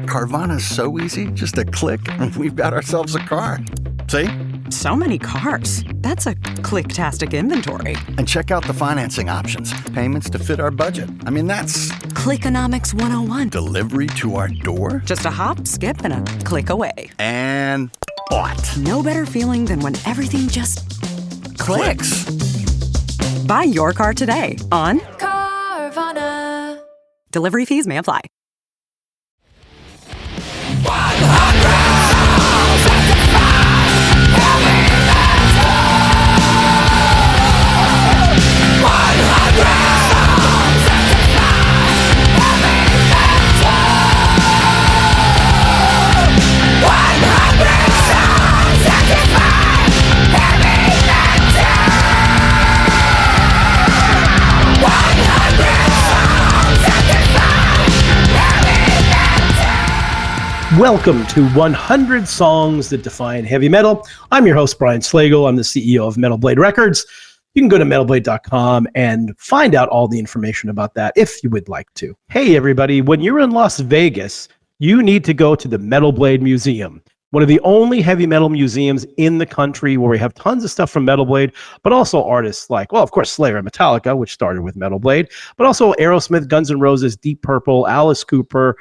Carvana's so easy. Just a click and we've got ourselves a car. See? So many cars. That's a click-tastic inventory. And check out the financing options. Payments to fit our budget. I mean, that's... Clickonomics 101. Delivery to our door. Just a hop, skip, and a click away. And bought. No better feeling than when everything just clicks. Buy your car today on Carvana. Delivery fees may apply. 100 Welcome to 100 Songs That Define Heavy Metal. I'm your host, Brian Slagel. I'm the CEO of Metal Blade Records. You can go to metalblade.com and find out all the information about that if you would like to. Hey, everybody, when you're in Las Vegas, you need to go to the Metal Blade Museum, one of the only heavy metal museums in the country where we have tons of stuff from Metal Blade, but also artists like, well, of course, Slayer and Metallica, which started with Metal Blade, but also Aerosmith, Guns N' Roses, Deep Purple, Alice Cooper,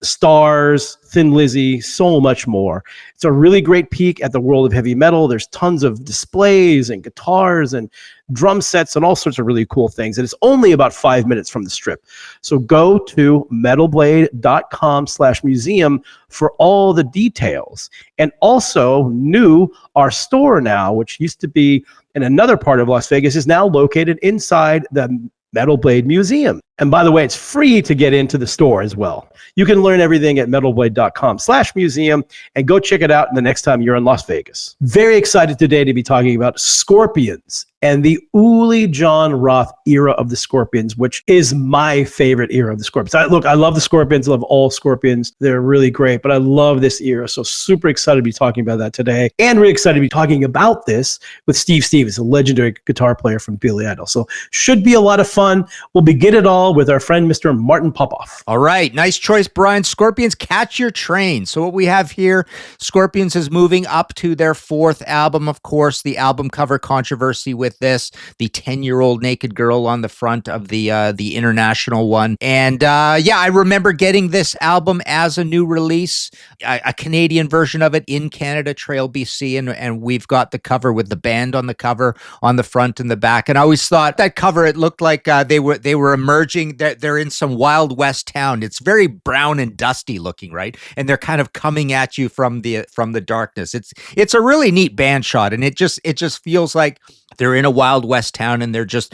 Stars, Thin Lizzy, so much more. It's a really great peek at the world of heavy metal. There's tons of displays and guitars and drum sets and all sorts of really cool things. And it's only about 5 minutes from the Strip. So go to metalblade.com/museum for all the details. And also new, our store now, which used to be in another part of Las Vegas, is now located inside the Metal Blade Museum. And by the way, it's free to get into the store as well. You can learn everything at metalblade.com/museum and go check it out the next time you're in Las Vegas. Very excited today to be talking about Scorpions and the Uli Jon Roth era of the Scorpions, which is my favorite era of the Scorpions. I love the Scorpions, I love all Scorpions. They're really great, but I love this era. So super excited to be talking about that today. And really excited to be talking about this with Steve Stevens, a legendary guitar player from Billy Idol. So should be a lot of fun. We'll begin it all with our friend, Mr. Martin Popoff. All right. Nice choice, Brian. Scorpions, Catch Your Train. So what we have here, Scorpions is moving up to their fourth album, of course, the album cover controversy with this, the 10-year-old naked girl on the front of the international one. And I remember getting this album as a new release, a Canadian version of it in Canada, Trail BC, and we've got the cover with the band on the cover on the front and the back. And I always thought that cover, it looked like they were emerging. They're in some Wild West town. It's very brown and dusty looking, right? And they're kind of coming at you from the darkness. It's a really neat band shot, and it just feels like they're in a Wild West town and they're just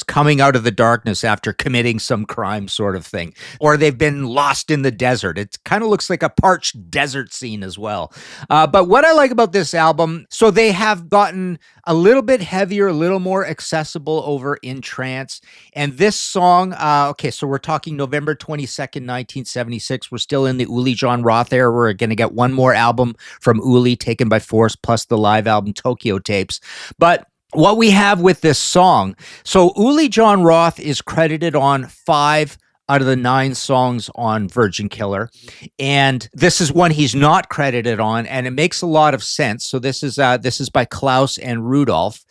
coming out of the darkness after committing some crime sort of thing. Or they've been lost in the desert. It kind of looks like a parched desert scene as well. But what I like about this album, so they have gotten a little bit heavier, a little more accessible over in trance. And this song, so we're talking November 22nd, 1976. We're still in the Uli Jon Roth era. We're going to get one more album from Uli, Taken by Force, plus the live album Tokyo Tapes. But what we have with this song, so Uli Jon Roth is credited on 5 out of the 9 songs on Virgin Killer, and this is one he's not credited on, and it makes a lot of sense. So this is by Klaus and Rudolph.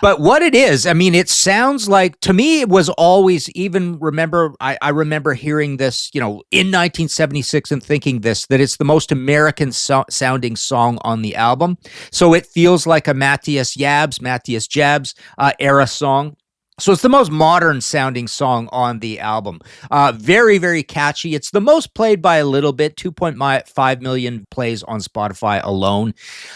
But what it is, I mean, it sounds like, to me, it was always, I remember hearing this, in 1976 and thinking that it's the most American sounding song on the album. So it feels like a Matthias Jabs era song. So it's the most modern sounding song on the album. Very, very catchy. It's the most played by a little bit, 2.5 million plays on Spotify alone.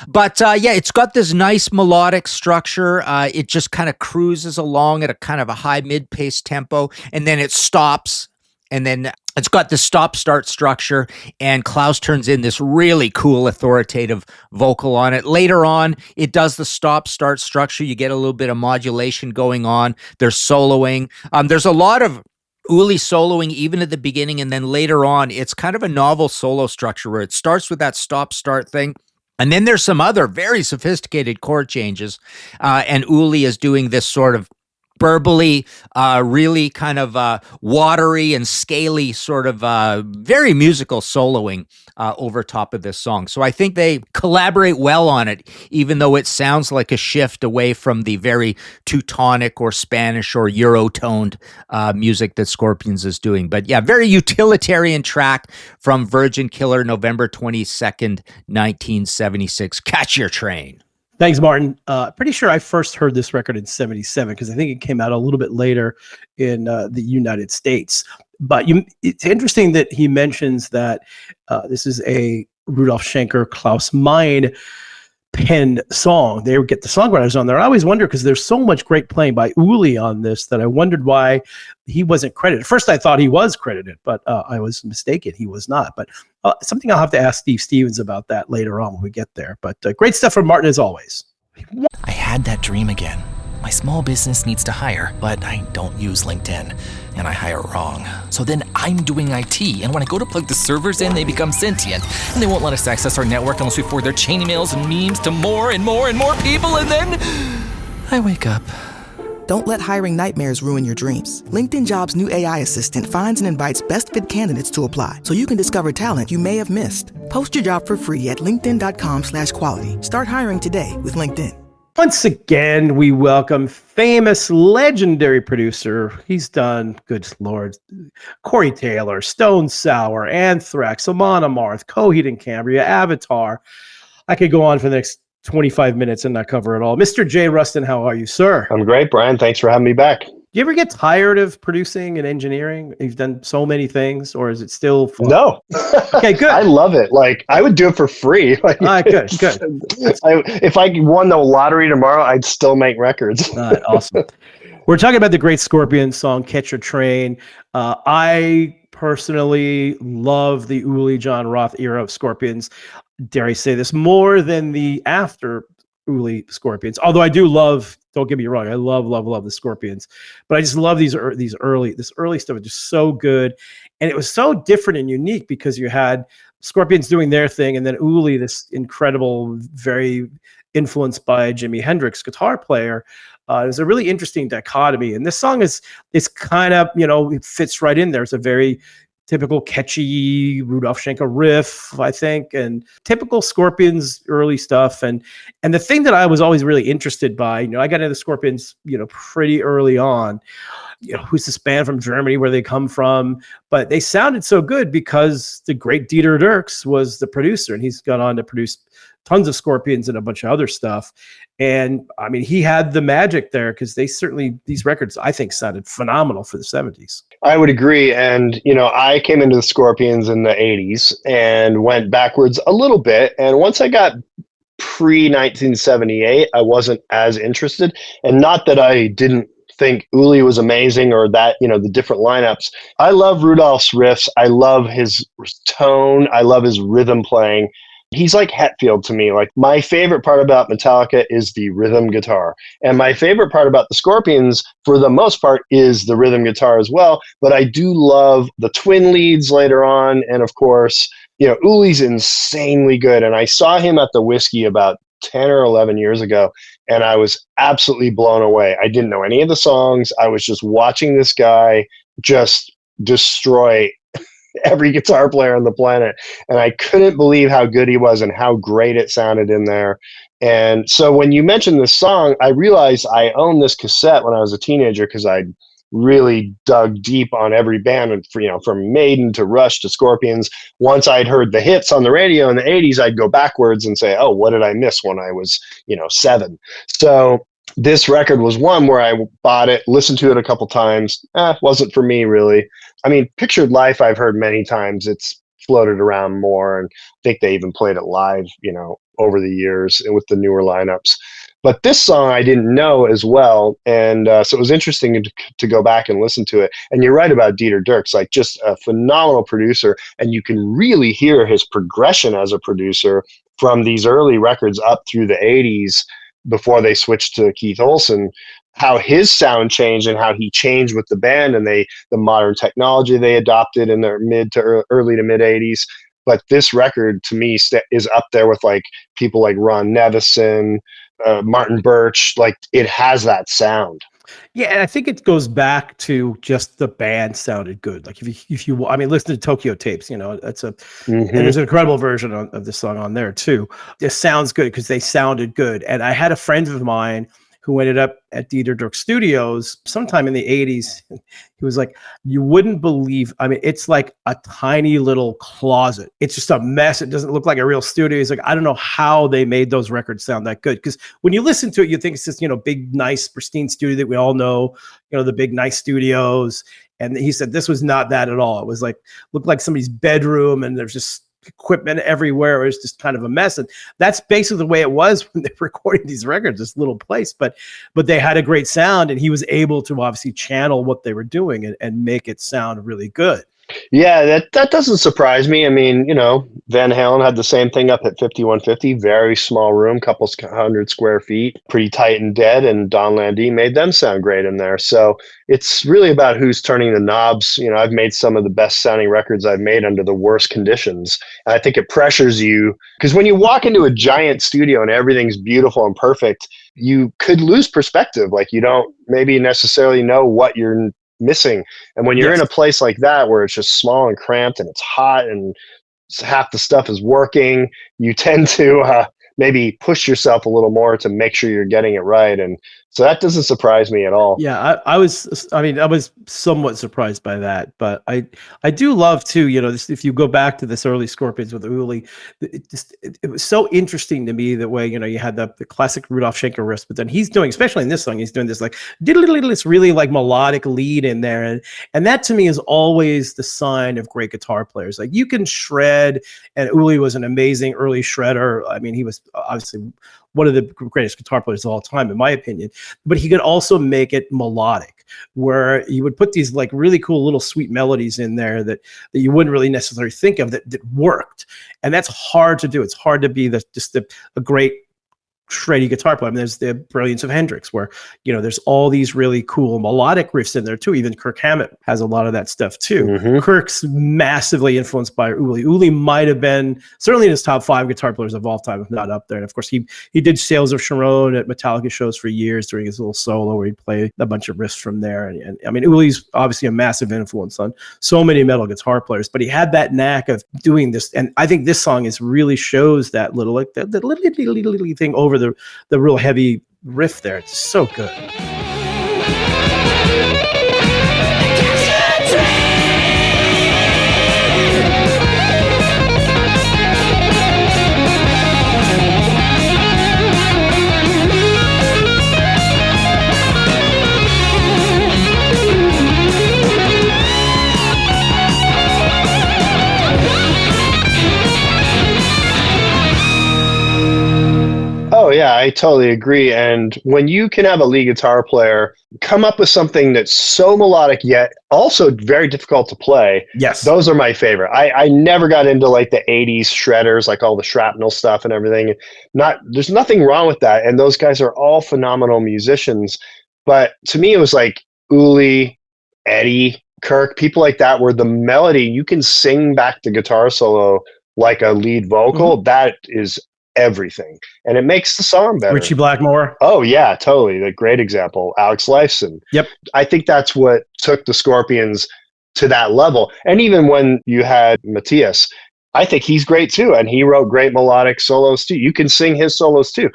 But it's got this nice melodic structure. It just kind of cruises along at a kind of a high mid-paced tempo, and then it stops. And then it's got this stop-start structure, and Klaus turns in this really cool, authoritative vocal on it. Later on, it does the stop-start structure. You get a little bit of modulation going on. There's soloing. There's a lot of Uli soloing even at the beginning, and then later on, it's kind of a novel solo structure where it starts with that stop-start thing. And then there's some other very sophisticated chord changes, and Uli is doing this sort of burbly, really kind of watery and scaly sort of very musical soloing over top of this song. So I think they collaborate well on it, even though it sounds like a shift away from the very Teutonic or Spanish or Eurotoned music that Scorpions is doing. But yeah, very utilitarian track from Virgin Killer, November 22nd, 1976. Catch Your Train. Thanks, Martin. Pretty sure I first heard this record in 77 because I think it came out a little bit later in the United States. But it's interesting that he mentions that this is a Rudolf Schenker, Klaus Meine penned song. They would get the songwriters on there. I always wonder, because there's so much great playing by Uli on this, that I wondered why he wasn't credited. First, I thought he was credited, but I was mistaken. He was not. But something I'll have to ask Steve Stevens about that later on when we get there. But great stuff from Martin as always. I had that dream again. My small business needs to hire, but I don't use LinkedIn, and I hire wrong. So then I'm doing IT, and when I go to plug the servers in, they become sentient, and they won't let us access our network unless we forward their chain emails and memes to more and more and more people, and then I wake up. Don't let hiring nightmares ruin your dreams. LinkedIn Jobs' new AI assistant finds and invites best fit candidates to apply, so you can discover talent you may have missed. Post your job for free at linkedin.com/quality. Start hiring today with LinkedIn. Once again, we welcome famous, legendary producer. He's done, good Lord, Corey Taylor, Stone Sour, Anthrax, Amon Amarth, Coheed and Cambria, Avatar. I could go on for the next 25 minutes and not cover it all. Mr. Jay Ruston, how are you, sir? I'm great, Brian. Thanks for having me back. Do you ever get tired of producing and engineering? You've done so many things, or is it still fun? No. Okay, good. I love it. Like, I would do it for free. Like, good. If I won the lottery tomorrow, I'd still make records. Awesome. We're talking about the great Scorpions song, Catch Your Train. I personally love the Uli Jon Roth era of Scorpions. Dare I say this, more than the after Uli Scorpions. Although I do love, don't get me wrong, I love the Scorpions, but I just love this early stuff. It's just so good, and it was so different and unique because you had Scorpions doing their thing, and then Uli, this incredible, very influenced by Jimi Hendrix guitar player. It was a really interesting dichotomy, and this song is kind of, it fits right in there. It's a very typical catchy Rudolf Schenker riff, I think, and typical Scorpions early stuff. And the thing that I was always really interested by, I got into the Scorpions, pretty early on. Who's this band from Germany, where they come from? But they sounded so good because the great Dieter Dierks was the producer, and he's gone on to produce tons of Scorpions and a bunch of other stuff. And I mean, he had the magic there, because these records, I think, sounded phenomenal for the 70s. I would agree. And, I came into the Scorpions in the 80s and went backwards a little bit. And once I got pre-1978, I wasn't as interested. And not that I didn't think Uli was amazing, or that, the different lineups. I love Rudolph's riffs. I love his tone. I love his rhythm playing. He's like Hetfield to me. Like, my favorite part about Metallica is the rhythm guitar. And my favorite part about the Scorpions, for the most part, is the rhythm guitar as well. But I do love the twin leads later on. And of course, Uli's insanely good. And I saw him at the Whiskey about 10 or 11 years ago, and I was absolutely blown away. I didn't know any of the songs. I was just watching this guy just destroy every guitar player on the planet. And I couldn't believe how good he was and how great it sounded in there. And so when you mentioned this song, I realized I owned this cassette when I was a teenager, because I really dug deep on every band, from Maiden to Rush to Scorpions. Once I'd heard the hits on the radio in the 80s, I'd go backwards and say, oh, what did I miss when I was, 7? So this record was one where I bought it, listened to it a couple times. Wasn't for me, really. I mean, Pictured Life I've heard many times. It's floated around more, and I think they even played it live, over the years with the newer lineups. But this song I didn't know as well, and so it was interesting to go back and listen to it. And you're right about Dieter Dierks, like, just a phenomenal producer, and you can really hear his progression as a producer from these early records up through the 80s before they switched to Keith Olsen, how his sound changed and how he changed with the band and the modern technology they adopted in their early to mid 80s. But this record, to me, is up there with like people like Ron Nevison, Martin Birch. Like, it has that sound. Yeah, and I think it goes back to just the band sounded good. Like if you I mean, listen to Tokyo Tapes, that's and there's an incredible version of this song on there too. It sounds good because they sounded good. And I had a friend of mine who ended up at Dieter Dirk Studios sometime in the 80s. He was like, you wouldn't believe, I mean, it's like a tiny little closet. It's just a mess. It doesn't look like a real studio. He's like, I don't know how they made those records sound that good. Because when you listen to it, you think it's this, big, nice, pristine studio that we all know, the big, nice studios. And he said this was not that at all. It was like, looked like somebody's bedroom, and there's just equipment everywhere. It was just kind of a mess. And that's basically the way it was when they were recording these records, this little place. But they had a great sound, and he was able to obviously channel what they were doing and make it sound really good. Yeah, that doesn't surprise me. I mean, Van Halen had the same thing up at 5150, very small room, couple hundred square feet, pretty tight and dead, and Don Landee made them sound great in there. So it's really about who's turning the knobs. I've made some of the best sounding records I've made under the worst conditions. And I think it pressures you, because when you walk into a giant studio and everything's beautiful and perfect, you could lose perspective. Like you don't maybe necessarily know what you're missing. And when you're in a place like that where it's just small and cramped and it's hot and half the stuff is working, you tend to maybe push yourself a little more to make sure you're getting it right. And so that doesn't surprise me at all. Yeah, I was somewhat surprised by that, but I do love too, if you go back to this early Scorpions with Uli, it was so interesting to me the way, you had the classic Rudolf Schenker riffs, but then he's doing, especially in this song, he's doing this like this really like melodic lead in there. And that to me is always the sign of great guitar players. Like you can shred, and Uli was an amazing early shredder. I mean, he was obviously one of the greatest guitar players of all time, in my opinion, but he could also make it melodic, where you would put these like really cool little sweet melodies in there that you wouldn't really necessarily think of that worked. And that's hard to do. It's hard to be a great shreddy guitar player. I mean, there's the brilliance of Hendrix, where there's all these really cool melodic riffs in there too. Even Kirk Hammett has a lot of that stuff too. Kirk's massively influenced by Uli. Uli might have been certainly in his top 5 guitar players of all time, if not up there. And of course, he did Sails of Sharon at Metallica shows for years during his little solo, where he'd play a bunch of riffs from there. And I mean, Uli's obviously a massive influence on so many metal guitar players, but he had that knack of doing this. And I think this song really shows that little like that little thing over the real heavy riff there. It's so good. Oh, yeah, I totally agree. And when you can have a lead guitar player come up with something that's so melodic yet also very difficult to play, yes, those are my favorite. I never got into like the 80s shredders, like all the shrapnel stuff and everything. There's nothing wrong with that. And those guys are all phenomenal musicians. But to me, it was like Uli, Eddie, Kirk, people like that, where the melody, you can sing back the guitar solo like a lead vocal. That is everything, and it makes the song better. Richie Blackmore. Oh yeah, totally. A great example. Alex Lifeson. Yep. I think that's what took the Scorpions to that level. And even when you had Matthias, I think he's great too, and he wrote great melodic solos too. You can sing his solos too.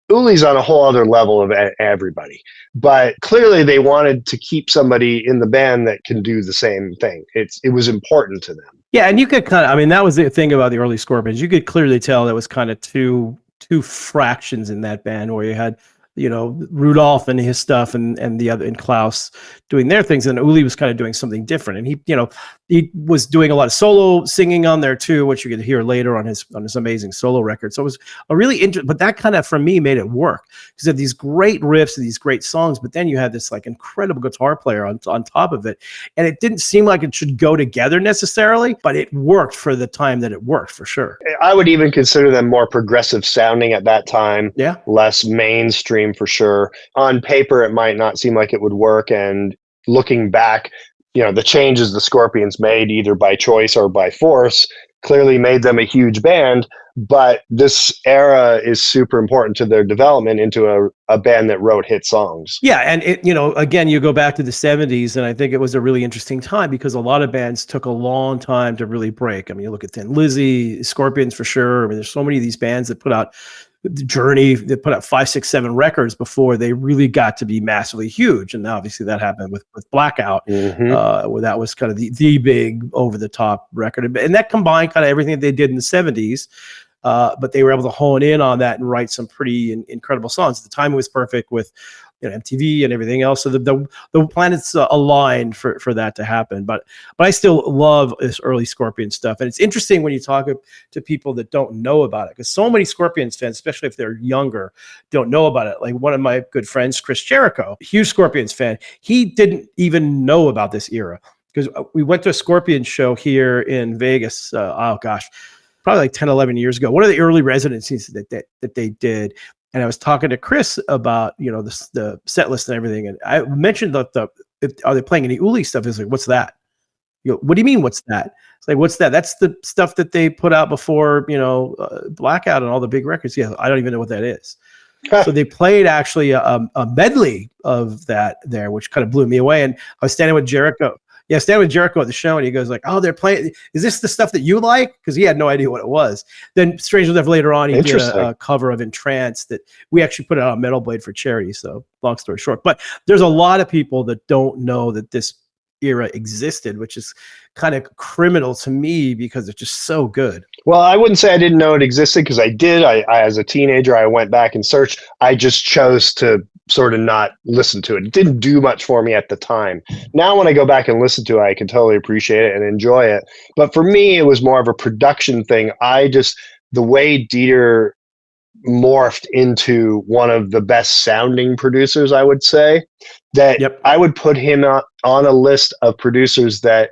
Uli's on a whole other level of everybody, but clearly they wanted to keep somebody in the band that can do the same thing. It was important to them. Yeah, and you could that was the thing about the early Scorpions. You could clearly tell there was kind of two fractions in that band, where you had Rudolph and his stuff and the other, and Klaus doing their things, and Uli was kind of doing something different. And he was doing a lot of solo singing on there too, which you could hear later on his amazing solo record. So it was a really interesting, but that kind of, for me, made it work, because you had these great riffs and these great songs, but then you had this like incredible guitar player on top of it. And it didn't seem like it should go together necessarily, but it worked for the time that it worked, for sure. I would even consider them more progressive sounding at that time. Yeah. Less mainstream, for sure. On paper, it might not seem like it would work. And looking back, the changes the Scorpions made, either by choice or by force, clearly made them a huge band. but this era is super important to their development into a band that wrote hit songs. Yeah, and again, you go back to the 70s, and I think it was a really interesting time because a lot of bands took a long time to really break. I mean, you look at Thin Lizzy, Scorpions for sure. I mean, there's so many of these bands that put out Journey, they put out 5, 6, 7 records before they really got to be massively huge. And obviously that happened with Blackout, where that was kind of the big over-the-top record. And that combined kind of everything that they did in the 70s. But they were able to hone in on that and write some pretty incredible songs. The timing was perfect with MTV and everything else. So the planets aligned for that to happen. But I still love this early Scorpion stuff. And it's interesting when you talk to people that don't know about it, because so many Scorpions fans, especially if they're younger, don't know about it. Like one of my good friends, Chris Jericho, huge Scorpions fan, he didn't even know about this era because we went to a Scorpion show here in Vegas. Probably like 10, 11 years ago, one of the early residencies that they did. And I was talking to Chris about, the set list and everything. And I mentioned are they playing any Uli stuff? He's like, what's that? What do you mean, what's that? It's like, what's that? That's the stuff that they put out before, Blackout and all the big records. Yeah, I don't even know what that is. So they played actually a medley of that there, which kind of blew me away. And I was standing with Jericho. Yeah, standing with Jericho at the show, and he goes like, "Oh, they're playing. Is this the stuff that you like?" Because he had no idea what it was. Then, strangely enough, later on, he did a cover of "Entranced" that we actually put out on Metal Blade for charity. So, long story short, but there's a lot of people that don't know that this era existed, which is kind of criminal to me because it's just so good. Well, I wouldn't say I didn't know it existed because I did. I as a teenager, I went back and searched. I just chose to sort of not listen to it. It didn't do much for me at the time. Now when I go back and listen to it, I can totally appreciate it and enjoy it. But for me, it was more of a production thing. The way Dieter morphed into one of the best sounding producers, I would say, that I would put him on a list of producers that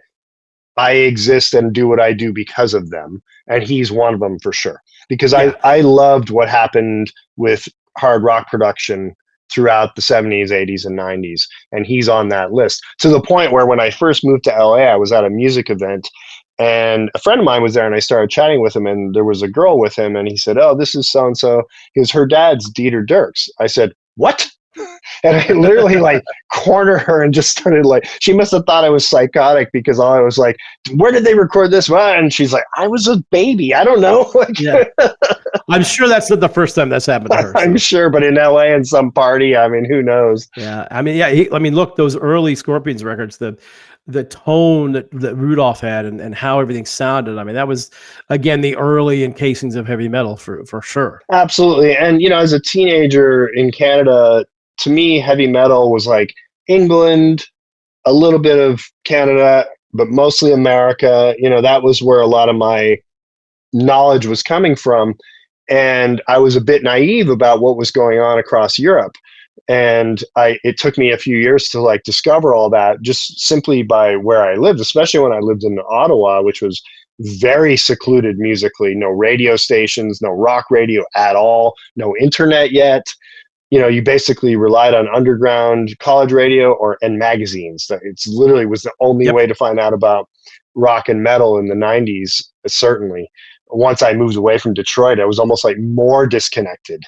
I exist and do what I do because of them. And he's one of them for sure. Because I loved what happened with hard rock production throughout the 70s, 80s, and 90s. And he's on that list to the point where when I first moved to LA, I was at a music event and a friend of mine was there and I started chatting with him and there was a girl with him and he said, "Oh, this is so-and-so." He goes, "Her dad's Dieter Dierks." I said, "What?" And I literally cornered her and just started she must have thought I was psychotic because I was like, "Where did they record this?" And she's like, "I was a baby. I don't know." I'm sure that's not the first time that's happened to her. So. I'm sure, but in LA in some party, I mean, who knows? Yeah. I mean, look, those early Scorpions records, the tone that Rudolph had and how everything sounded. I mean, that was, again, the early encasings of heavy metal for sure. Absolutely. And, as a teenager in Canada, to me, heavy metal was like England, a little bit of Canada, but mostly America. That was where a lot of my knowledge was coming from. And I was a bit naive about what was going on across Europe. And it took me a few years to discover all that just simply by where I lived, especially when I lived in Ottawa, which was very secluded musically, no radio stations, no rock radio at all, no internet yet. You basically relied on underground college radio and magazines. It's literally was the only way to find out about rock and metal in the 90s, certainly. Once I moved away from Detroit, I was almost more disconnected.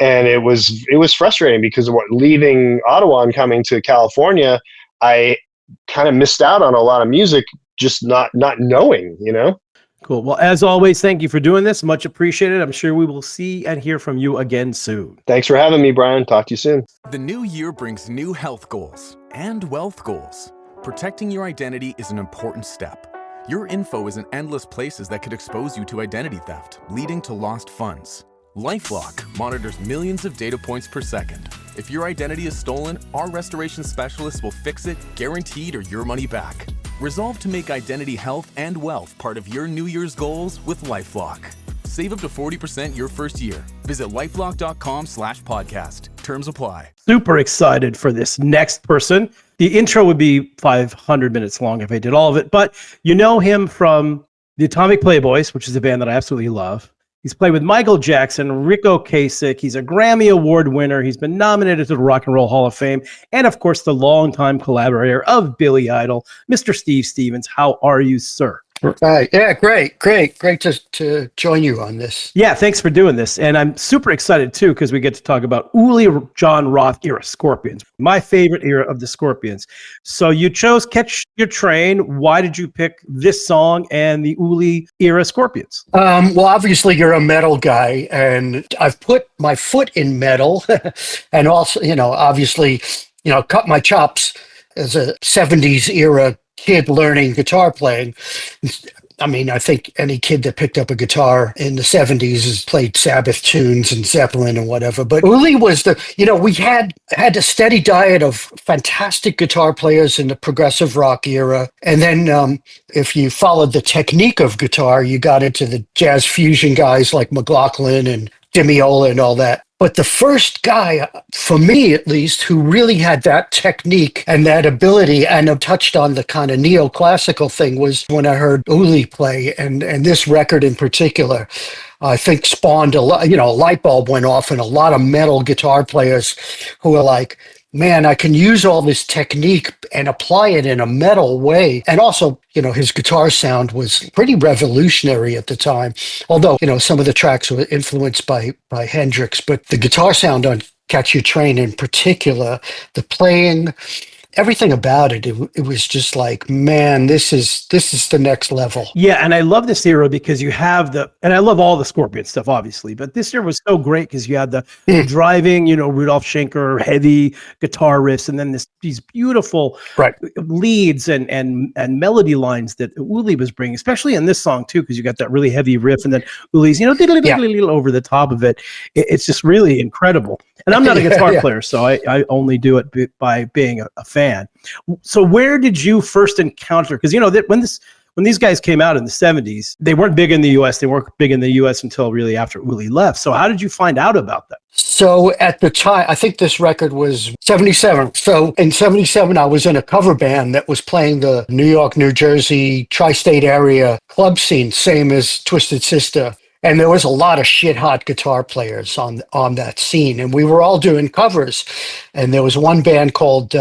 And it was frustrating because leaving Ottawa and coming to California, I kind of missed out on a lot of music, just not knowing, Cool. Well, as always, thank you for doing this. Much appreciated. I'm sure we will see and hear from you again soon. Thanks for having me, Brian. Talk to you soon. The new year brings new health goals and wealth goals. Protecting your identity is an important step. Your info is in endless places that could expose you to identity theft, leading to lost funds. LifeLock monitors millions of data points per second. If your identity is stolen, our restoration specialists will fix it, guaranteed, or your money back. Resolve to make identity health and wealth part of your New Year's goals with LifeLock. Save up to 40% your first year. Visit lifelock.com/podcast. Terms apply. Super excited for this next person. The intro would be 500 minutes long if I did all of it, but you know him from the Atomic Playboys, which is a band that I absolutely love. He's played with Michael Jackson, Rick Ocasek. He's a Grammy Award winner. He's been nominated to the Rock and Roll Hall of Fame. And, of course, the longtime collaborator of Billy Idol, Mr. Steve Stevens. How are you, sir? Right. Yeah, great to join you on this. Yeah, thanks for doing this. And I'm super excited too, because we get to talk about Uli Jon Roth era Scorpions, my favorite era of the Scorpions. So you chose Catch Your Train. Why did you pick this song and the Uli era Scorpions? Well, obviously you're a metal guy, and I've put my foot in metal and also, obviously, cut my chops as a 70s era kid learning guitar playing. I mean, I think any kid that picked up a guitar in the 70s has played Sabbath tunes and Zeppelin and whatever. But Uli was we had a steady diet of fantastic guitar players in the progressive rock era. And then if you followed the technique of guitar, you got into the jazz fusion guys like McLaughlin and Dimiola and all that. But the first guy, for me at least, who really had that technique and that ability and touched on the kind of neoclassical thing was when I heard Uli play. And this record in particular, I think spawned a lot, a light bulb went off in a lot of metal guitar players who were like, man, I can use all this technique and apply it in a metal way. And also, his guitar sound was pretty revolutionary at the time. Although, some of the tracks were influenced by Hendrix, but the guitar sound on Catch Your Train in particular, the playing, everything about it was just like, man, this is the next level. Yeah, and I love this era because you have and I love all the Scorpion stuff, obviously, but this era was so great because you had the driving, Rudolf Schenker, heavy guitar riffs, and then these beautiful leads and melody lines that Uli was bringing, especially in this song too, because you got that really heavy riff, and then Uli's, over the top of it. It's just really incredible. And I'm not a guitar player, so I only do it by being a fan. So where did you first encounter, because when these guys came out in the 70s, they weren't big in the US. They weren't big in the US until really after Uli left. So how did you find out about them? So at the time, I think this record was 77. So in 77, I was in a cover band that was playing the New York, New Jersey, tri-state area club scene, same as Twisted Sister. And there was a lot of shit-hot guitar players on that scene. And we were all doing covers. And there was one band called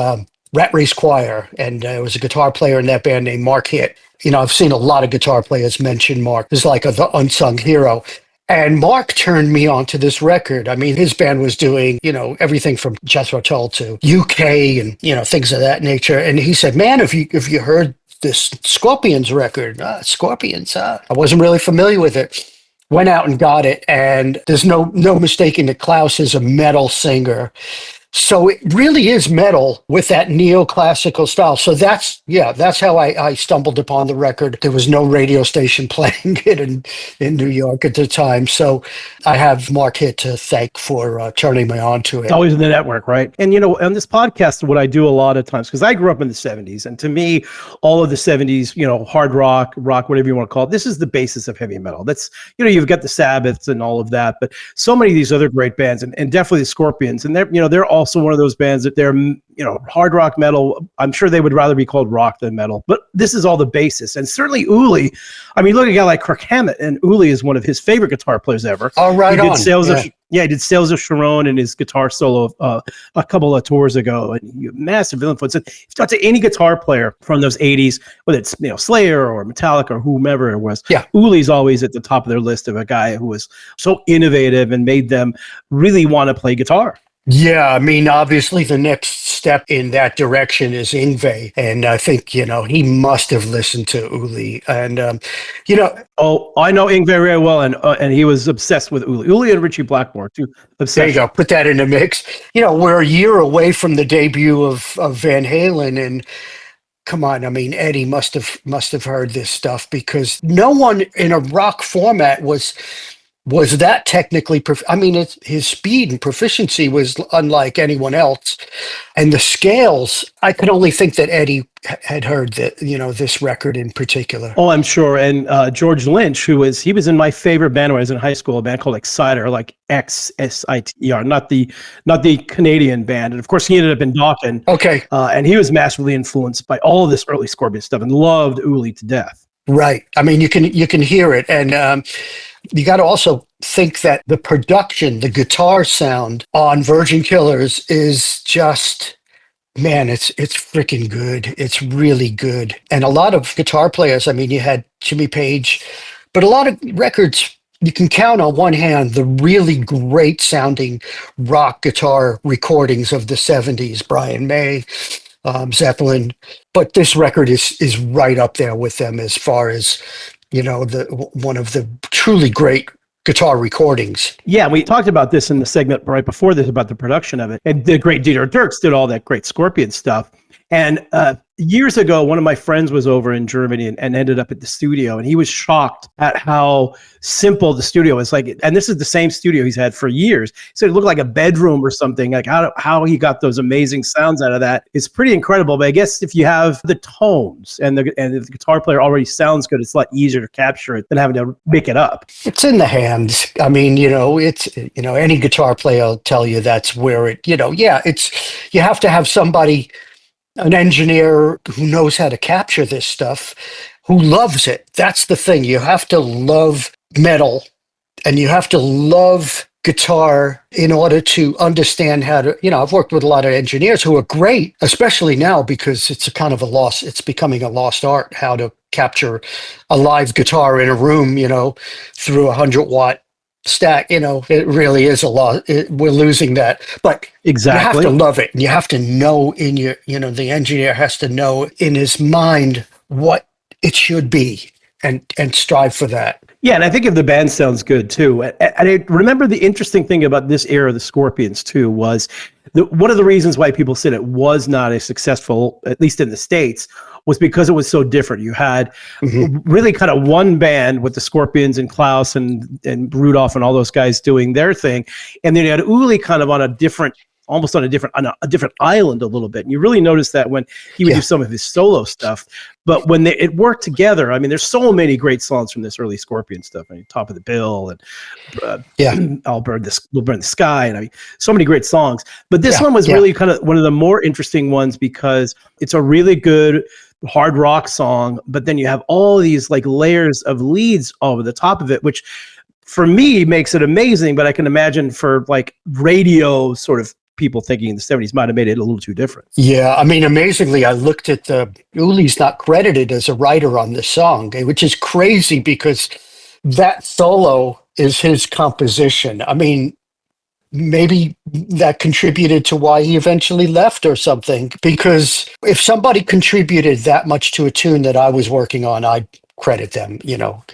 Rat Race Choir. And there was a guitar player in that band named Mark Hitt. I've seen a lot of guitar players mention Mark as like the unsung hero. And Mark turned me on to this record. I mean, his band was doing, everything from Jethro Tull to UK and, things of that nature. And he said, man, if you heard this Scorpions record, Scorpions, I wasn't really familiar with it. Went out and got it, and there's no mistaking that Klaus is a metal singer. So it really is metal with that neoclassical style. So that's how I stumbled upon the record. There was no radio station playing it in New York at the time. So I have Mark Hitt to thank for turning me on to it. It's always in the network, right? And, on this podcast, what I do a lot of times, because I grew up in the 70s, and to me, all of the 70s, hard rock, whatever you want to call it, this is the basis of heavy metal. That's, you've got the Sabbaths and all of that, but so many of these other great bands, and definitely the Scorpions, and they're also one of those bands that they're, hard rock metal. I'm sure they would rather be called rock than metal, but this is all the basis. And certainly Uli, I mean, look at a guy like Kirk Hammett, and Uli is one of his favorite guitar players ever. Oh, right. He did Sales of Sharon and his guitar solo a couple of tours ago, and massive influence. And if you talk to any guitar player from those 80s, whether it's Slayer or Metallica or whomever it was, Uli's always at the top of their list of a guy who was so innovative and made them really want to play guitar. Yeah, I mean, obviously the next step in that direction is Yngwie. And I think, he must have listened to Uli. And, Oh, I know Yngwie very well, and he was obsessed with Uli. Uli and Richie Blackmore, too. There you go. Put that in the mix. We're a year away from the debut of Van Halen, and come on, I mean, Eddie must have heard this stuff, because no one in a rock format was that technically, his speed and proficiency was unlike anyone else. And the scales, I could only think that Eddie had heard that, this record in particular. Oh, I'm sure. And George Lynch, he was in my favorite band when I was in high school, a band called Exciter, like XSITER, not the Canadian band. And of course, he ended up in Dawkins. Okay. And he was massively influenced by all of this early Scorpion stuff and loved Uli to death. Right. I mean, you can hear it. And you got to also think that the production, the guitar sound on Virgin Killers is just Man, it's freaking good. It's really good. And a lot of guitar players, I mean, you had Jimmy Page, but a lot of records, you can count on one hand the really great sounding rock guitar recordings of the 70s, Brian May, Zeppelin. But this record is right up there with them as far as, one of the truly great guitar recordings. Yeah, we talked about this in the segment right before this about the production of it. And the great Dieter Dierks did all that great Scorpion stuff. And years ago, one of my friends was over in Germany and ended up at the studio, and he was shocked at how simple the studio is. Like, and this is the same studio he's had for years. So it looked like a bedroom or something. Like how he got those amazing sounds out of that is pretty incredible. But I guess if you have the tones and if the guitar player already sounds good, it's a lot easier to capture it than having to make it up. It's in the hands. I mean, it's any guitar player will tell you that's where it. You have to have somebody, an engineer who knows how to capture this stuff, who loves it. That's the thing. You have to love metal and you have to love guitar in order to understand how to, I've worked with a lot of engineers who are great, especially now because it's it's becoming a lost art, how to capture a live guitar in a room, through 100-watt stack. It really is a lot. We're losing that, but exactly, you have to love it, and you have to know the engineer has to know in his mind what it should be and strive for that. Yeah, and I think if the band sounds good too. And I remember the interesting thing about this era of the Scorpions too was one of the reasons why people said it was not as successful, at least in the States, was because it was so different. You had really kind of one band with the Scorpions and Klaus and Rudolph and all those guys doing their thing, and then you had Uli kind of on a different island a little bit. And you really noticed that when he would do some of his solo stuff. But when it worked together, I mean, there's so many great songs from this early Scorpion stuff. I mean, Top of the Bill and We'll Burn the Sky, and I mean, so many great songs. But this one was really kind of one of the more interesting ones because it's a really good hard rock song, but then you have all these like layers of leads over the top of it, which for me makes it amazing. But I can imagine for like radio sort of people thinking in the 70s might have made it a little too different. Yeah, I mean, amazingly, I looked at Uli's not credited as a writer on this song, which is crazy because that solo is his composition. I mean, maybe that contributed to why he eventually left or something, because if somebody contributed that much to a tune that I was working on, I'd credit them,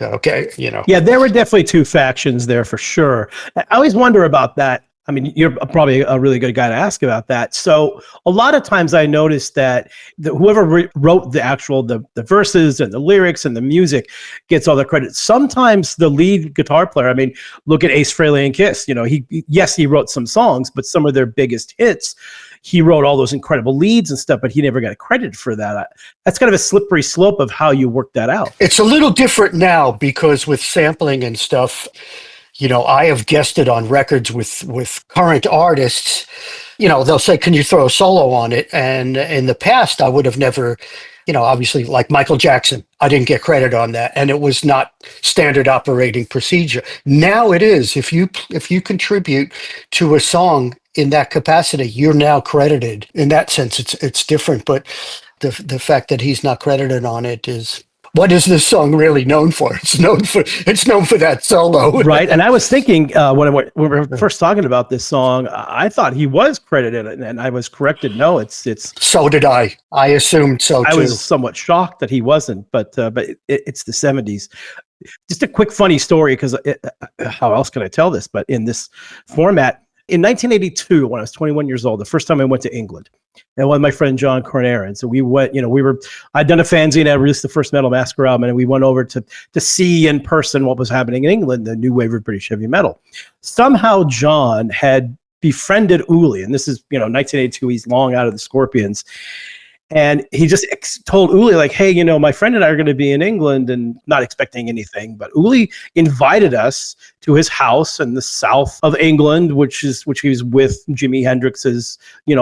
okay. Yeah, there were definitely two factions there for sure. I always wonder about that. I mean, you're probably a really good guy to ask about that. So a lot of times I noticed that whoever wrote the verses and the lyrics and the music gets all the credit. Sometimes the lead guitar player, I mean, look at Ace Frehley and Kiss. He wrote some songs, but some of their biggest hits, he wrote all those incredible leads and stuff, but he never got credit for that. That's kind of a slippery slope of how you work that out. It's a little different now because with sampling and stuff, I have guested on records with current artists. They'll say, can you throw a solo on it? And in the past, I would have never, obviously like Michael Jackson, I didn't get credit on that. And it was not standard operating procedure. Now it is. If you contribute to a song in that capacity, you're now credited. In that sense, it's different. But the fact that he's not credited on it is... What is this song really known for? It's known for that solo. Right. And I was thinking when we were first talking about this song, I thought he was credited, and I was corrected. No, it's. So did I. I assumed so too. I was somewhat shocked that he wasn't, but it's the 70s. Just a quick funny story, because how else can I tell this? But in this format, in 1982, when I was 21 years old, the first time I went to England, and with my friend John Cornair, and so we went. I'd done a fanzine, I released the first Metal Massacre album, and we went over to see in person what was happening in England, the new wave of British heavy metal. Somehow John had befriended Uli, and this is 1982. He's long out of the Scorpions. And he just told Uli, like, hey, my friend and I are going to be in England, and not expecting anything. But Uli invited us to his house in the south of England, which he was with Jimi Hendrix's,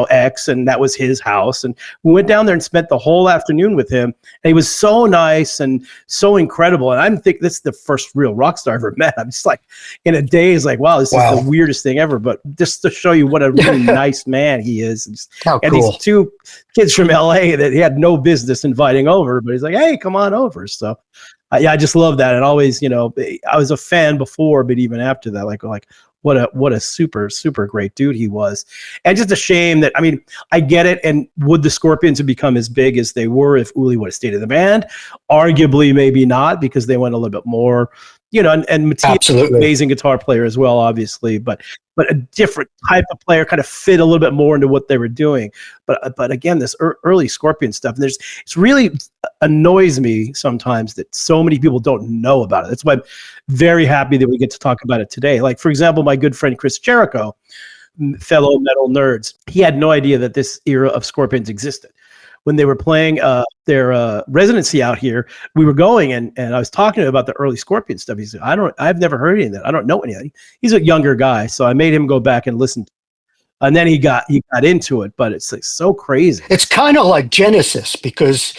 ex, and that was his house. And we went down there and spent the whole afternoon with him. And he was so nice and so incredible. And I think this is the first real rock star I ever met. I'm just like, in a daze, like, wow, this is the weirdest thing ever. But just to show you what a really nice man he is. And these two kids from LA that he had no business inviting over, but he's like, hey, come on over. So I just love that. And always, I was a fan before, but even after that, like what a super, super great dude he was. And just a shame that, I get it. And would the Scorpions have become as big as they were if Uli would have stayed in the band? Arguably, maybe not, because they went a little bit more, and Matthias is an amazing guitar player as well, obviously, but a different type of player, kind of fit a little bit more into what they were doing. But again, this early Scorpion stuff, and it's really annoys me sometimes that so many people don't know about it. That's why I'm very happy that we get to talk about it today. Like, for example, my good friend Chris Jericho, fellow metal nerds, he had no idea that this era of Scorpions existed. When they were playing their residency out here, we were going, and I was talking to him about the early Scorpion stuff. He said, I've never heard any of that. I don't know any of that. He's a younger guy, so I made him go back and listen. And then he got into it, but it's like so crazy. It's kind of like Genesis, because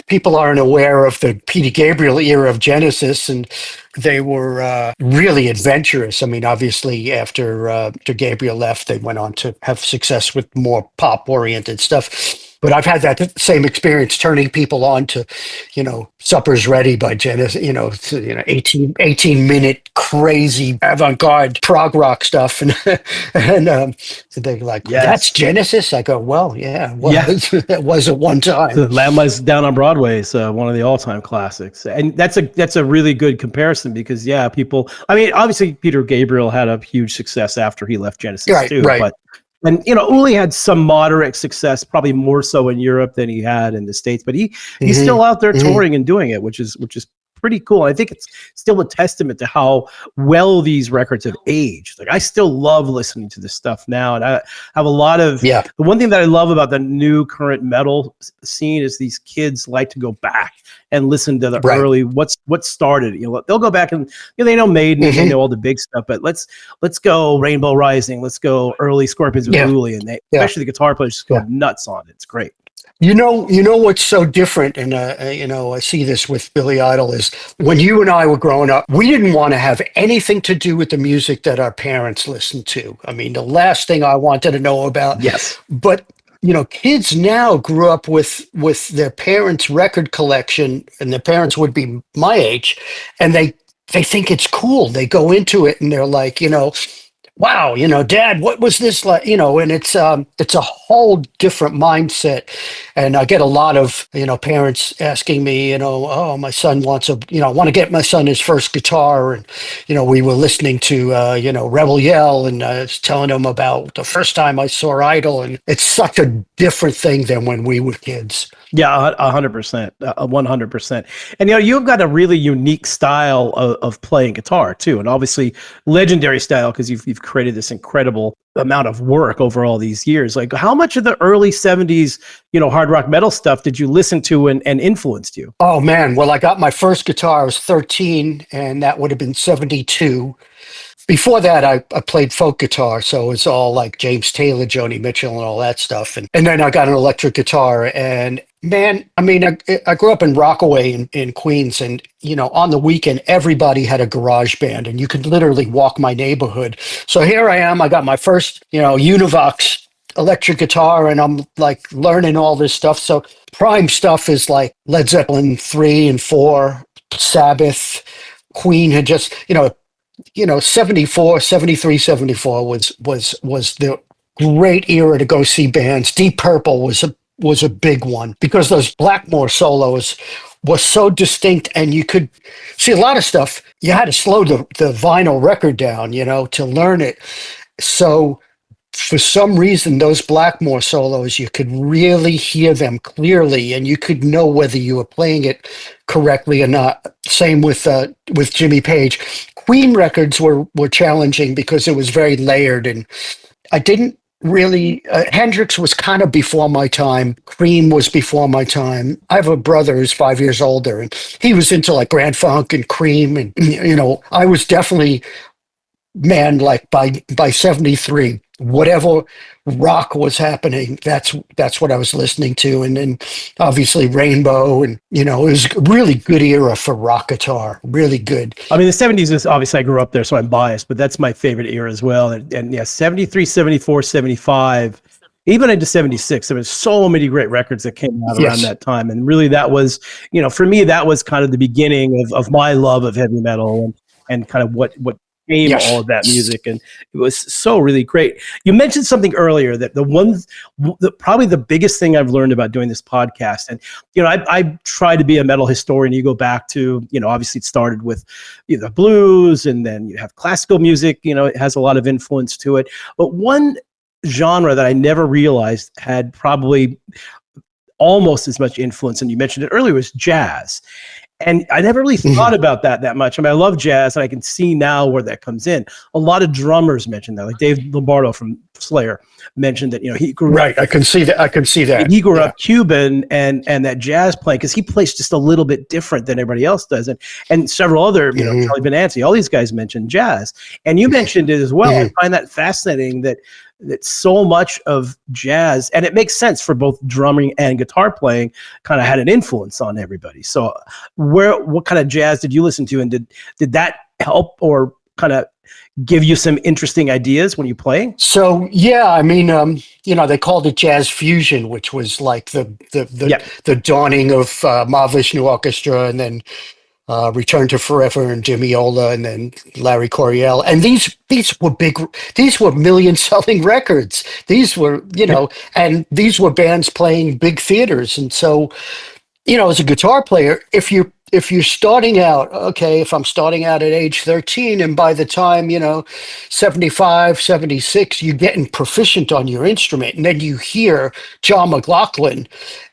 people aren't aware of the Peter Gabriel era of Genesis, and they were really adventurous. Obviously, after Gabriel left, they went on to have success with more pop-oriented stuff. But I've had that same experience turning people on to, Supper's Ready by Genesis, 18-minute crazy avant-garde prog rock stuff. And they're like, that's Genesis? I go, well, yeah, it was at one time. The Lamb Lies Down on Broadway is one of the all-time classics. And that's a really good comparison because, people, obviously Peter Gabriel had a huge success after he left Genesis too. Right. But Uli had some moderate success, probably more so in Europe than he had in the States, but he's still out there touring and doing it, which is pretty cool. I think it's still a testament to how well these records have aged. Like, I still love listening to this stuff now, and I have a lot of the one thing that I love about the new current metal scene is these kids like to go back and listen to the early what started. They'll go back and they know Maiden, they know all the big stuff, but let's go Rainbow Rising, let's go early Scorpions with Uli, and especially the guitar players just go nuts on it. It's great. You know what's so different, and I see this with Billy Idol, is when you and I were growing up, we didn't want to have anything to do with the music that our parents listened to. The last thing I wanted to know about. Yes. But kids now grew up with their parents' record collection, and their parents would be my age, and they think it's cool. They go into it and they're like, wow, Dad, what was this like? And it's a whole different mindset. And I get a lot of, parents asking me, oh, my son wants I want to get my son his first guitar. And, we were listening to, Rebel Yell, and I was telling him about the first time I saw Idol. And it's such a different thing than when we were kids. Yeah, 100%, 100%. And you've got a really unique style of playing guitar too, and obviously legendary style because you've created this incredible amount of work over all these years. Like, how much of the early '70s, hard rock metal stuff did you listen to and influenced you? Oh man, well, I got my first guitar. I was 13, and that would have been '72. Before that, I played folk guitar, so it's all like James Taylor, Joni Mitchell, and all that stuff. And then I got an electric guitar, and man, I grew up in Rockaway in Queens, and on the weekend, everybody had a garage band, and you could literally walk my neighborhood. So here I am, I got my first, Univox electric guitar, and I'm like learning all this stuff. So prime stuff is like Led Zeppelin 3 and 4, Sabbath, Queen had just, 74, 73, 74 was the great era to go see bands. Deep Purple was a big one because those Blackmore solos were so distinct, and you could see a lot of stuff. You had to slow the vinyl record down, to learn it. So for some reason, those Blackmore solos, you could really hear them clearly, and you could know whether you were playing it correctly or not. Same with Jimmy Page. Queen records were challenging because it was very layered, and I didn't really, Hendrix was kind of before my time. Cream was before my time. I have a brother who's 5 years older, and he was into like Grand Funk and Cream. And, I was definitely, man, like by 73, whatever rock was happening, that's what I was listening to. And then obviously Rainbow, and it was a really good era for rock guitar, really good. I mean, the 70s is obviously, I grew up there, so I'm biased, but that's my favorite era as well. And yeah, 73, 74, 75, even into 76, there was so many great records that came out around that time. And really that was, for me, that was kind of the beginning of my love of heavy metal and kind of what came all of that music. And it was so really great. You mentioned something earlier that probably the biggest thing I've learned about doing this podcast, and I try to be a metal historian. You go back to obviously it started with the blues, and then you have classical music. It has a lot of influence to it. But one genre that I never realized had probably almost as much influence, and you mentioned it earlier, was jazz. And I never really thought about that much. I mean, I love jazz, and I can see now where that comes in. A lot of drummers mentioned that, like Dave Lombardo from Slayer mentioned that, he grew up. I can see that. He grew up Cuban and that jazz playing, because he plays just a little bit different than everybody else does. And several other, Charlie Benanti, all these guys mentioned jazz. And you mentioned it as well. I find that fascinating that so much of jazz, and it makes sense for both drumming and guitar playing, kind of had an influence on everybody. So what kind of jazz did you listen to, and did that help or kind of give you some interesting ideas when you play? So I mean, they called it jazz fusion, which was like the dawning of Mahavishnu Orchestra, and then Return to Forever and Jimmy Ola, and then Larry Coryell. And these were million-selling records. These were, and these were bands playing big theaters. And so, as a guitar player, if you're starting out, if I'm starting out at age 13, and by the time, 75, 76, you're getting proficient on your instrument, and then you hear John McLaughlin.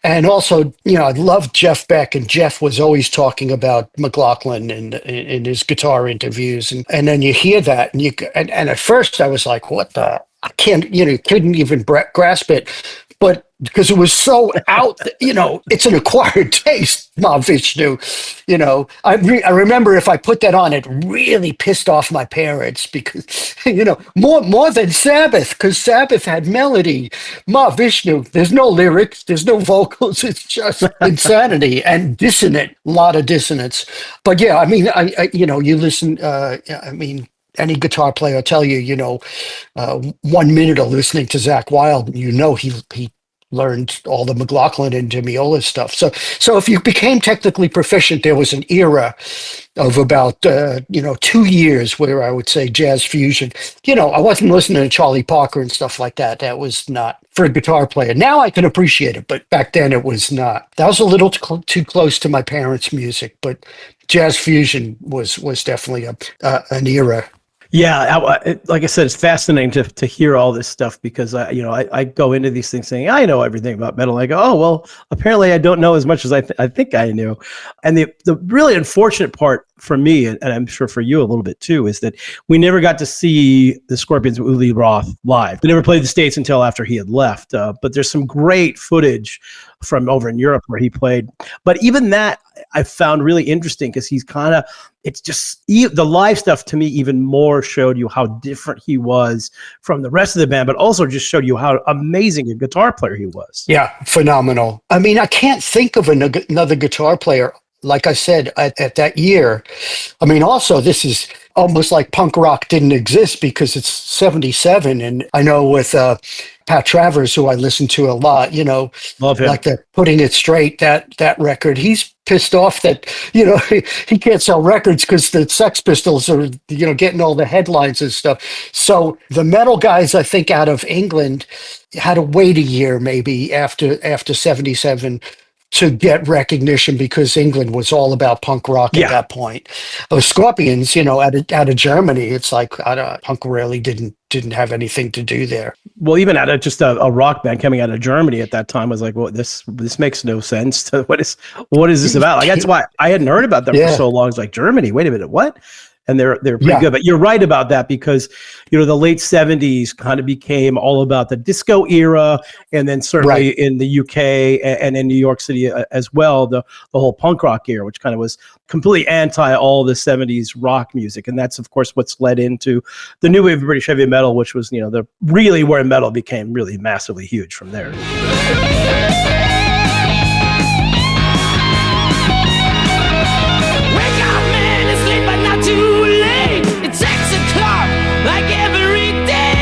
And also, I love Jeff Beck, and Jeff was always talking about McLaughlin in his guitar interviews. And then you hear that, and at first I was like, what the? I can't, couldn't even grasp it. But because it was so out, it's an acquired taste, Mahavishnu. I remember if I put that on, it really pissed off my parents, because, more than Sabbath, because Sabbath had melody. Mahavishnu, there's no lyrics, there's no vocals, it's just insanity and dissonant, a lot of dissonance. But yeah, I mean, you listen, any guitar player will tell you, 1 minute of listening to Zakk Wylde, he learned all the McLaughlin and Jimmy Ola stuff. So if you became technically proficient, there was an era of about 2 years where I would say jazz fusion. I wasn't listening to Charlie Parker and stuff like that. That was not for a guitar player. Now I can appreciate it, but back then it was not. That was a little too close to my parents' music, but jazz fusion was definitely an era. Yeah, like I said, it's fascinating to hear all this stuff, because I go into these things saying I know everything about metal. I go, oh well, apparently I don't know as much as I think I knew. And the really unfortunate part for me, and I'm sure for you a little bit too, is that we never got to see the Scorpions' Uli Roth live. They never played the States until after he had left. But there's some great footage from over in Europe where he played. But even that I found really interesting, because he's kind of, it's just the live stuff to me even more showed you how different he was from the rest of the band, but also just showed you how amazing a guitar player he was. Yeah, phenomenal. I mean, I can't think of another guitar player, like I said, at that year. I mean, also, this is almost like punk rock didn't exist, because it's 77. And I know with Pat Travers, who I listen to a lot, love him. Like the Putting It Straight, that record, he's pissed off that, he can't sell records because the Sex Pistols are, getting all the headlines and stuff. So the metal guys, I think, out of England had to wait a year maybe after 77 to get recognition, because England was all about punk rock at that point. Scorpions, out of Germany, it's like punk really didn't have anything to do there. Well, even out of just a rock band coming out of Germany at that time was like, well, this makes no sense. What is this about? Like, that's why I hadn't heard about them for so long. It's like, Germany, wait a minute, what? and they're pretty good. But you're right about that, because the late 70s kind of became all about the disco era, and then certainly in the UK and in New York City as well, the whole punk rock era, which kind of was completely anti all the 70s rock music. And that's, of course, what's led into the new wave of British heavy metal, which was, the really where metal became really massively huge from there. Too late. It's 6 o'clock, like every day.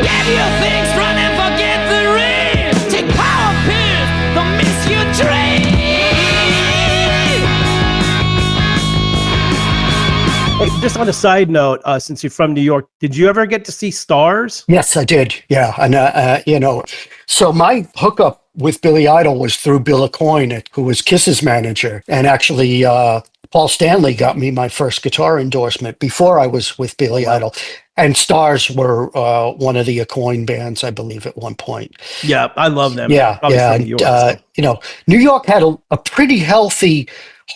Get your things, run and forget the rain. Take power pills, don't miss your train. Hey, just on a side note, since you're from New York, did you ever get to see Stars? Yes, I did. Yeah, and so my hookup with Billy Idol was through Bill Aucoin, who was Kiss's manager. And actually, Paul Stanley got me my first guitar endorsement before I was with Billy Idol. And Stars were one of the Aucoin bands, I believe, at one point. Yeah, I love them. Yeah. From New York, New York had a pretty healthy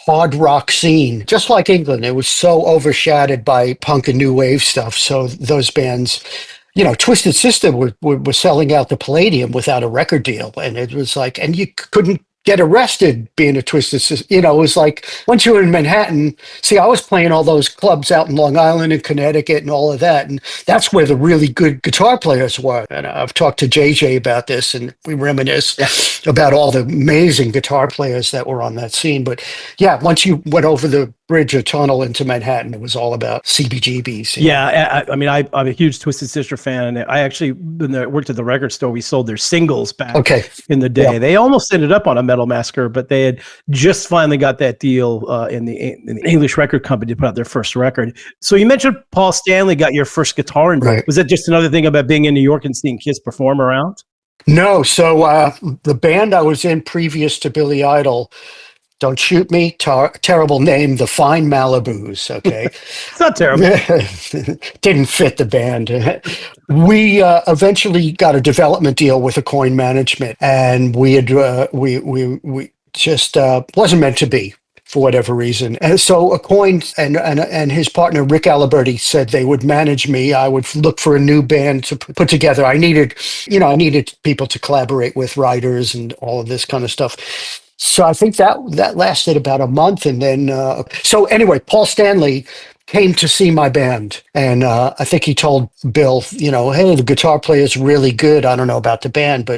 hard rock scene, just like England. It was so overshadowed by punk and new wave stuff. So those bands... Twisted Sister was selling out the Palladium without a record deal. And it was like, and you couldn't get arrested being a Twisted Sister. It was like, once you were in Manhattan, I was playing all those clubs out in Long Island and Connecticut and all of that. And that's where the really good guitar players were. And I've talked to JJ about this, and we reminisce about all the amazing guitar players that were on that scene. But yeah, once you went over the bridge or tunnel into Manhattan, it was all about CBGBs. Yeah, I'm a huge Twisted Sister fan, and I actually, when I worked at the record store, we sold their singles back in the day. Yeah. They almost ended up on a Metal Massacre, but they had just finally got that deal in the English record company to put out their first record. So you mentioned Paul Stanley got your first guitar endorsement. Right. Was that just another thing about being in New York and seeing Kiss perform around? No, so the band I was in previous to Billy Idol, don't shoot me, terrible name, the Fine Malibus, okay? It's not terrible. Didn't fit the band. We eventually got a development deal with Aucoin Management, and we just wasn't meant to be for whatever reason. And so Aucoin and his partner, Rick Aliberti, said they would manage me. I would look for a new band to put together. I needed people to collaborate with, writers and all of this kind of stuff. So I think that lasted about a month. And then, so anyway, Paul Stanley came to see my band. And I think he told Bill, hey, the guitar player is really good. I don't know about the band,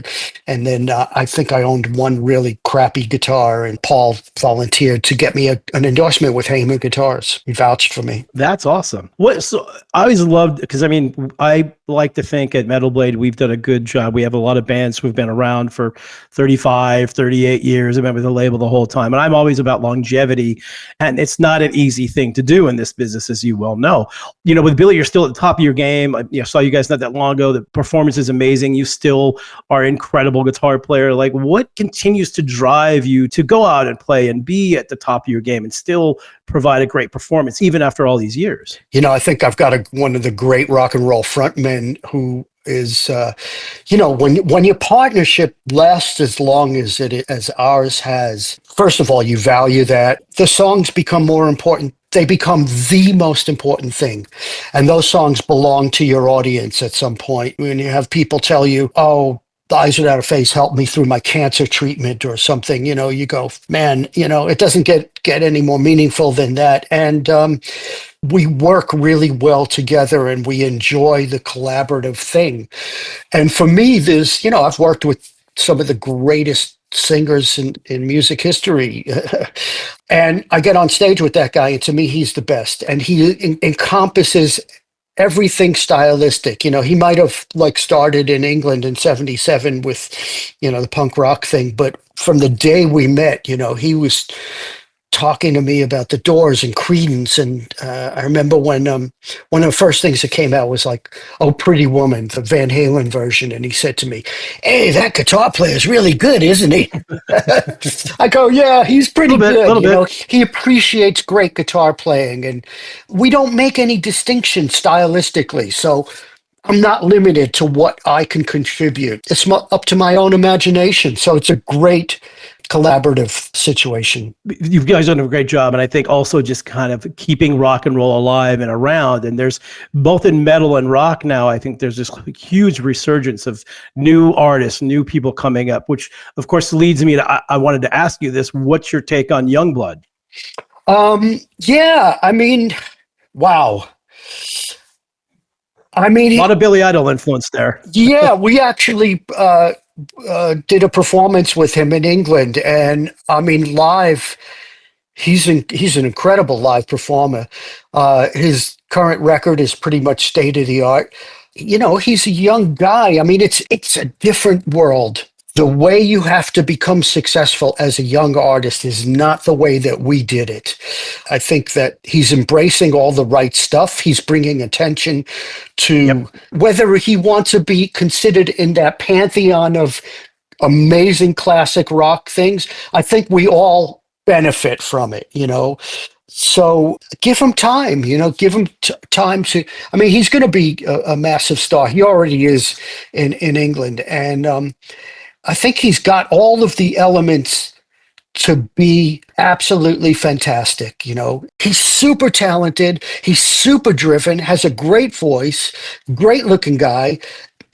and then I think I owned one really crappy guitar, and Paul volunteered to get me an endorsement with Heyman Guitars. He vouched for me. That's awesome. So I always loved, because I like to think at Metal Blade, we've done a good job. We have a lot of bands who've been around for 35, 38 years. I've been with the label the whole time. And I'm always about longevity. And it's not an easy thing to do in this business, as you well know. With Billy, you're still at the top of your game. I saw you guys not that long ago. The performance is amazing. You still are an incredible guitar player. Like, what continues to drive you to go out and play and be at the top of your game and still provide a great performance, even after all these years? I think I've got one of the great rock and roll frontmen who is, when your partnership lasts as long as ours has, first of all, you value that. The songs become more important. They become the most important thing. And those songs belong to your audience at some point. When you have people tell you, oh, the Eyes Without a Face helped me through my cancer treatment or something, you go, man, it doesn't get any more meaningful than that. And we work really well together, and we enjoy the collaborative thing. And for me, I've worked with some of the greatest singers in music history. And I get on stage with that guy, and to me, he's the best. And he encompasses everything stylistic. He might have started in England in 77 with, the punk rock thing. But from the day we met, he was talking to me about the Doors and Creedence. And I remember when one of the first things that came out was Oh, Pretty Woman, the Van Halen version. And he said to me, hey, that guitar player is really good, isn't he? I go, yeah, he's pretty good. He appreciates great guitar playing. And we don't make any distinction stylistically. So I'm not limited to what I can contribute. It's up to my own imagination. So it's a great collaborative situation. You guys done a great job, and I think also just kind of keeping rock and roll alive and around. And there's both in metal and rock now, I think there's this huge resurgence of new artists, new people coming up, which of course leads me to, I wanted to ask you this, what's your take on Yungblud? Yeah, I mean, wow. I mean, a lot of Billy Idol influence there. Yeah, we actually did a performance with him in England, and I mean, live, he's an incredible live performer. His current record is pretty much state of the art. You know, he's a young guy. I mean, it's a different world. The way you have to become successful as a young artist is not the way that we did it. I think that he's embracing all the right stuff. He's bringing attention to whether he wants to be considered in that pantheon of amazing classic rock things. I think we all benefit from it, you know. So give him time, you know, give him time to, I mean, he's going to be a massive star. He already is in England. And, I think he's got all of the elements to be absolutely fantastic. You know, he's super talented. He's super driven, has a great voice, great looking guy.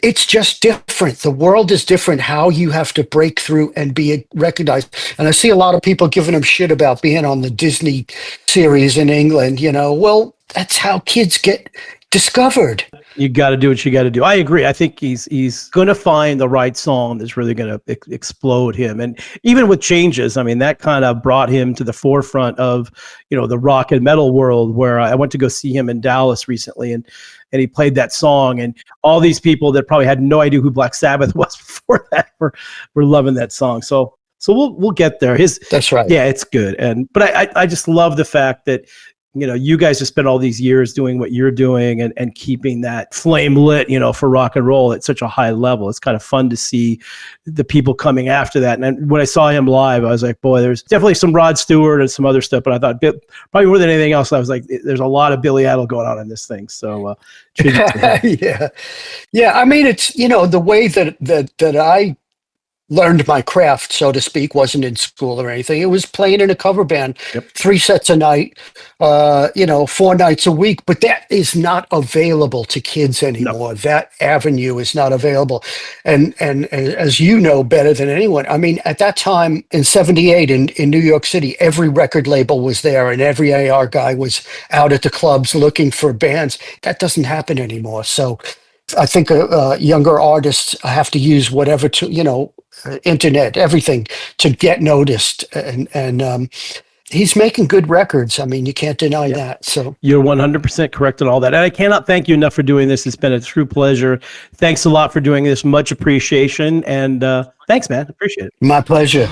It's just different. The world is different, how you have to break through and be recognized. And I see a lot of people giving him shit about being on the Disney series in England, you know. Well, that's how kids get discovered. You got to do what you got to do. I agree. I think he's going to find the right song that's really going to explode him. And even with Changes, I mean, that kind of brought him to the forefront of, you know, the rock and metal world, where I went to go see him in Dallas recently, and he played that song, and all these people that probably had no idea who Black Sabbath was before that were loving that song. So we'll get there. That's right. Yeah, it's good. But I just love the fact that, you know, you guys have spent all these years doing what you're doing and keeping that flame lit, you know, for rock and roll at such a high level. It's kind of fun to see the people coming after that. And when I saw him live, I was like, boy, there's definitely some Rod Stewart and some other stuff. But I thought probably more than anything else, I was like, there's a lot of Billy Idol going on in this thing. So tribute to him. Yeah. I mean, it's, you know, the way that I learned my craft, so to speak, wasn't in school or anything. It was playing in a cover band, 3 sets a night, 4 nights a week. But that is not available to kids anymore. No. That avenue is not available. And as you know better than anyone, I mean, at that time in 78 in New York City, every record label was there and every AR guy was out at the clubs looking for bands. That doesn't happen anymore. So I think younger artists have to use whatever to, you know, internet, everything to get noticed. And he's making good records. I mean, you can't deny that. So you're 100% correct on all that. And I cannot thank you enough for doing this. It's been a true pleasure. Thanks a lot for doing this. Much appreciation. And thanks, man. Appreciate it. My pleasure.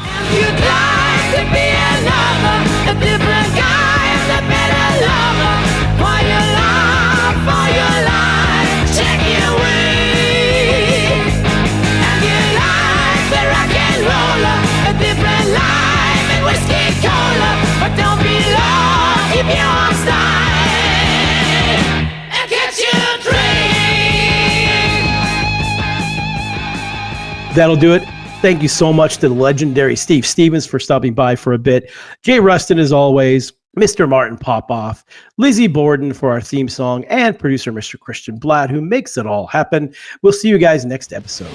That'll do it. Thank you so much to the legendary Steve Stevens for stopping by for a bit. Jay Ruston, as always, Mr. Martin Popoff, Lizzie Borden for our theme song, and producer Mr. Christian Blatt, who makes it all happen. We'll see you guys next episode.